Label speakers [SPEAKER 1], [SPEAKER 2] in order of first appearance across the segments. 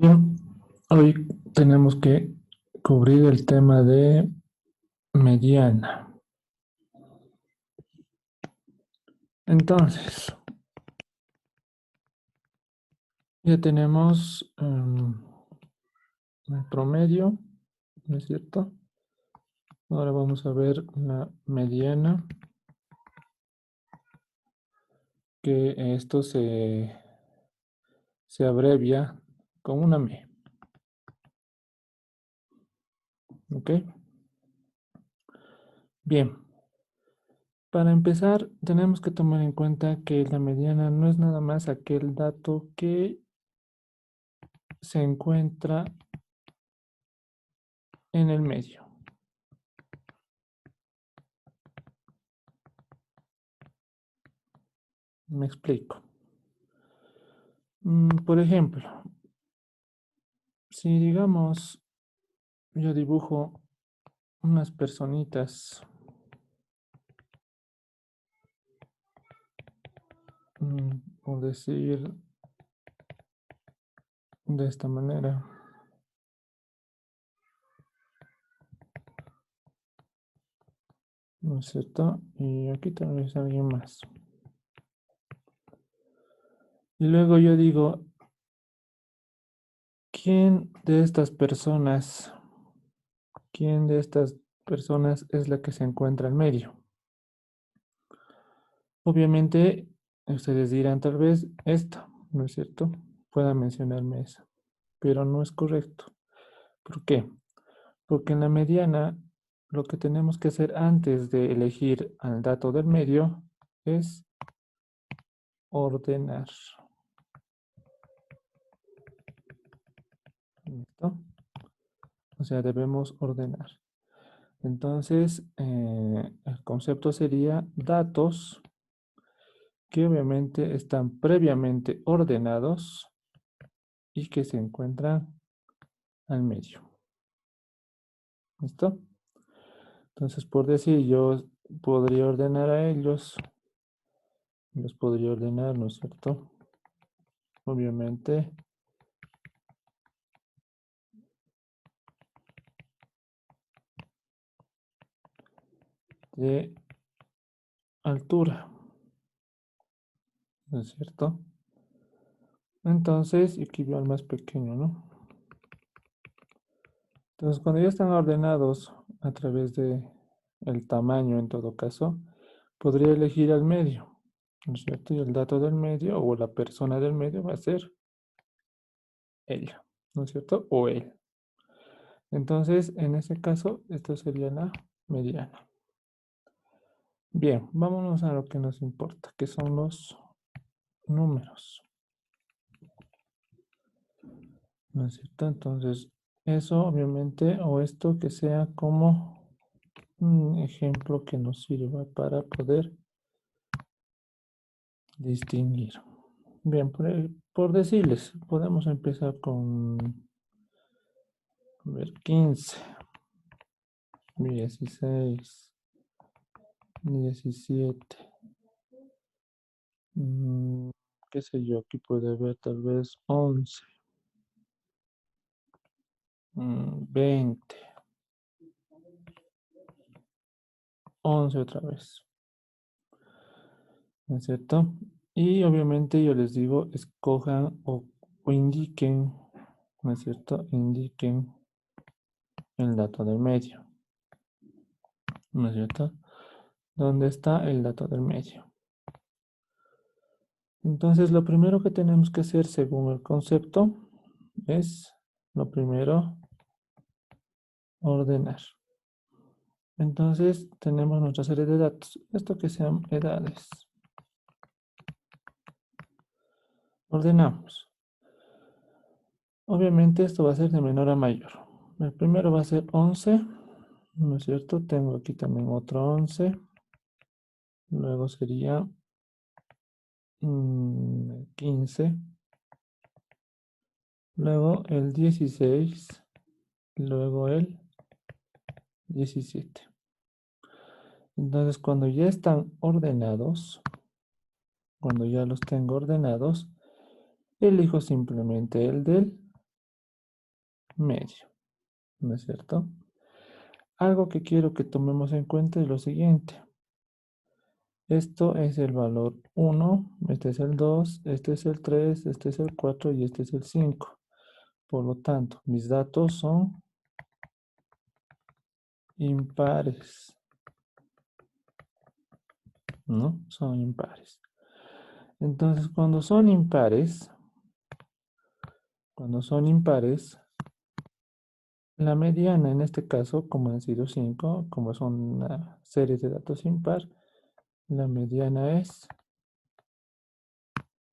[SPEAKER 1] Bien, hoy tenemos que cubrir el tema de mediana. Entonces, ya tenemos el promedio, ¿no es cierto? Ahora vamos a ver la mediana, que esto se abrevia con una M, ¿ok? Bien, para empezar tenemos que tomar en cuenta que la mediana no es nada más aquel dato que se encuentra en el medio. Me explico. Por ejemplo, si digamos yo dibujo unas personitas, por decir de esta manera, ¿no es cierto? Y aquí tal vez alguien más. Y luego yo digo, ¿quién de estas personas, quién de estas personas es la que se encuentra al medio? Obviamente, ustedes dirán tal vez esta, ¿no es cierto? Puedan mencionarme esa, pero no es correcto. ¿Por qué? Porque en la mediana lo que tenemos que hacer antes de elegir al dato del medio es ordenar. ¿Listo? O sea, debemos ordenar. Entonces, el concepto sería datos que obviamente están previamente ordenados y que se encuentran al medio. ¿Listo? Entonces, por decir, yo podría ordenar a ellos, los podría ordenar, ¿no es cierto? Obviamente, de altura, ¿no es cierto? Entonces, y aquí veo al más pequeño, ¿no? Entonces, cuando ya están ordenados a través de el tamaño, en todo caso, podría elegir al medio, ¿no es cierto? Y el dato del medio o la persona del medio va a ser ella, ¿no es cierto? O él. Entonces, en ese caso, esto sería la mediana. Bien, vámonos a lo que nos importa, que son los números, ¿no es cierto? Entonces, eso obviamente, o esto que sea como un ejemplo que nos sirva para poder distinguir. Bien, por decirles, podemos empezar con, a ver, 15, 16, 17, mm, qué sé yo, aquí puede haber tal vez 11, 20, 11 otra vez, ¿no es cierto? Y obviamente yo les digo, escojan o indiquen, ¿no es cierto? Indiquen el dato del medio, ¿no es cierto? ¿Dónde está el dato del medio? Entonces, lo primero que tenemos que hacer según el concepto es, lo primero, ordenar. Entonces, tenemos nuestra serie de datos. Esto que sean edades. Ordenamos. Obviamente, esto va a ser de menor a mayor. El primero va a ser 11, ¿no es cierto? Tengo aquí también otro 11. Luego sería 15. Luego el 16. Luego el 17. Entonces, cuando ya están ordenados, cuando ya los tengo ordenados, elijo simplemente el del medio, ¿no es cierto? Algo que quiero que tomemos en cuenta es lo siguiente. Esto es el valor 1, este es el 2, este es el 3, este es el 4 y este es el 5. Por lo tanto, mis datos son impares, ¿no? Son impares. Entonces, cuando son impares, la mediana en este caso, como han sido 5, como son una serie de datos impar, la mediana es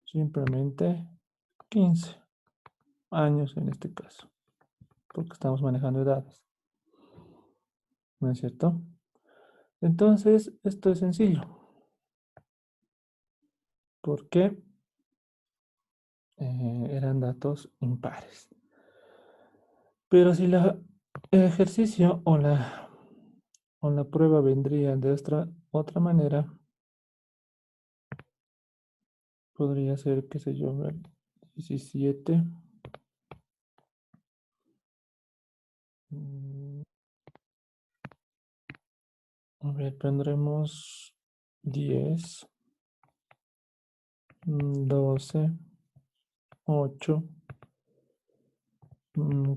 [SPEAKER 1] simplemente 15 años en este caso, porque estamos manejando edades, ¿no es cierto? Entonces, esto es sencillo, porque eran datos impares. Pero si el ejercicio o la prueba vendría de otra manera, podría ser, qué sé yo, a ver, 17. mm, A ver, pondremos 10, 12, 8,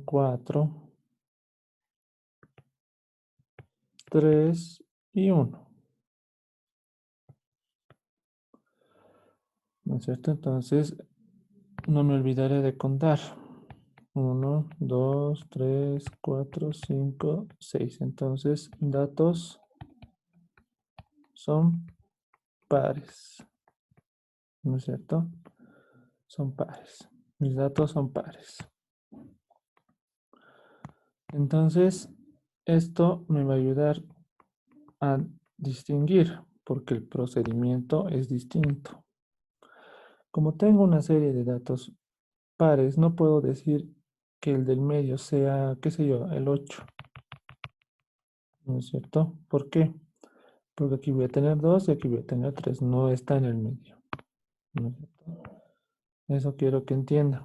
[SPEAKER 1] 4, 3 y 1. ¿No es cierto? Entonces, no me olvidaré de contar. 1, 2, 3, 4, 5, 6. Entonces, datos son pares. ¿No es cierto? Son pares. Mis datos son pares. Entonces, esto me va a ayudar a distinguir porque el procedimiento es distinto. Como tengo una serie de datos pares, no puedo decir que el del medio sea, qué sé yo, el 8. ¿No es cierto? ¿Por qué? Porque aquí voy a tener 2 y aquí voy a tener 3. No está en el medio. ¿No es cierto? Eso quiero que entiendan.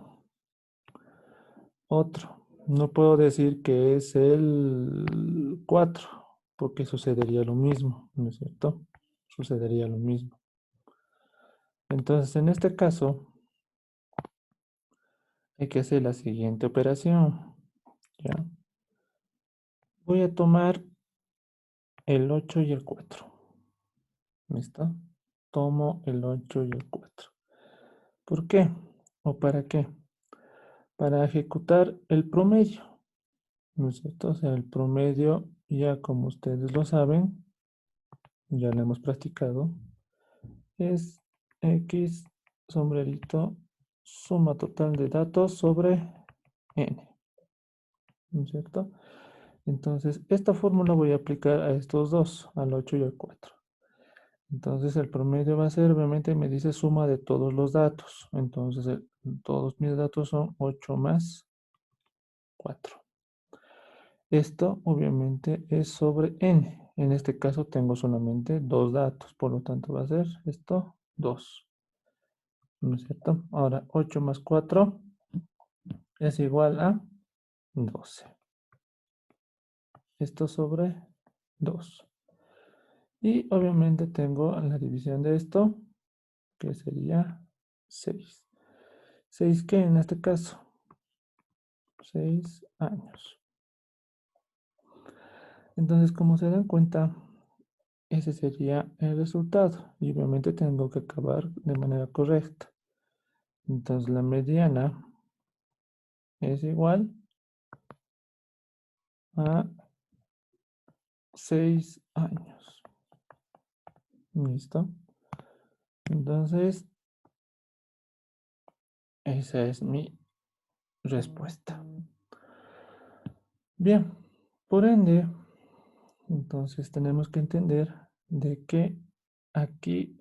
[SPEAKER 1] Otro. No puedo decir que es el 4, porque sucedería lo mismo, ¿no es cierto? Sucedería lo mismo. Entonces, en este caso, hay que hacer la siguiente operación. ¿Ya? Voy a tomar el 8 y el 4. ¿Listo? Tomo el 8 y el 4. ¿Por qué? ¿O para qué? Para ejecutar el promedio. ¿No es cierto? O sea, el promedio, ya como ustedes lo saben, ya lo hemos practicado, es X sombrerito suma total de datos sobre N. ¿No es cierto? Entonces, esta fórmula voy a aplicar a estos dos, al 8 y al 4. Entonces, el promedio va a ser, obviamente, me dice suma de todos los datos. Entonces, todos mis datos son 8 más 4. Esto, obviamente, es sobre N. En este caso, tengo solamente dos datos. Por lo tanto, va a ser esto 2. ¿No es cierto? Ahora, 8 más 4 es igual a 12. Esto sobre 2. Y obviamente tengo la división de esto, que sería 6. 6 que en este caso, 6 años. Entonces, como se dan cuenta, ese sería el resultado. Y obviamente tengo que acabar de manera correcta. Entonces, la mediana es igual a 6 años. ¿Listo? Entonces, esa es mi respuesta. Bien, por ende, entonces tenemos que entender de que aquí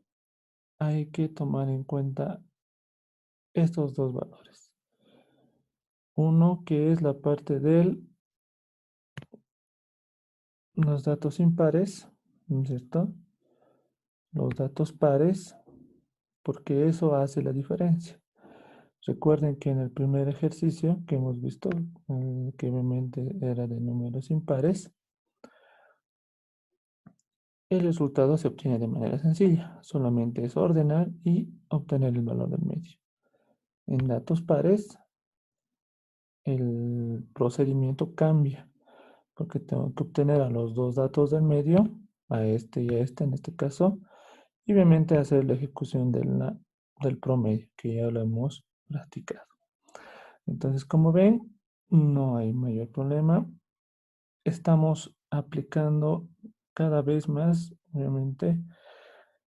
[SPEAKER 1] hay que tomar en cuenta estos dos valores. Uno que es la parte de los datos impares, ¿no es cierto? Los datos pares, porque eso hace la diferencia. Recuerden que en el primer ejercicio que hemos visto, que obviamente era de números impares, el resultado se obtiene de manera sencilla. Solamente es ordenar y obtener el valor del medio. En datos pares, el procedimiento cambia, porque tengo que obtener a los dos datos del medio, a este y a este en este caso, y obviamente hacer la ejecución del promedio, que ya lo hemos practicado. Entonces, como ven, no hay mayor problema. Estamos aplicando cada vez más, obviamente,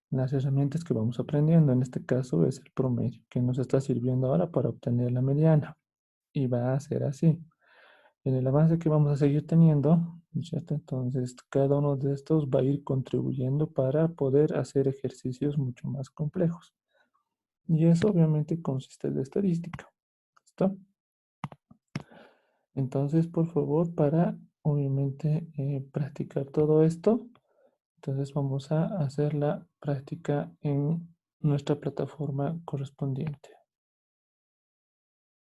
[SPEAKER 1] las herramientas que vamos aprendiendo. En este caso es el promedio, que nos está sirviendo ahora para obtener la mediana. Y va a ser así. En el avance que vamos a seguir teniendo, ¿no es cierto? Entonces, cada uno de estos va a ir contribuyendo para poder hacer ejercicios mucho más complejos. Y eso obviamente consiste en la estadística. ¿Listo? Entonces, por favor, para obviamente practicar todo esto, entonces vamos a hacer la práctica en nuestra plataforma correspondiente.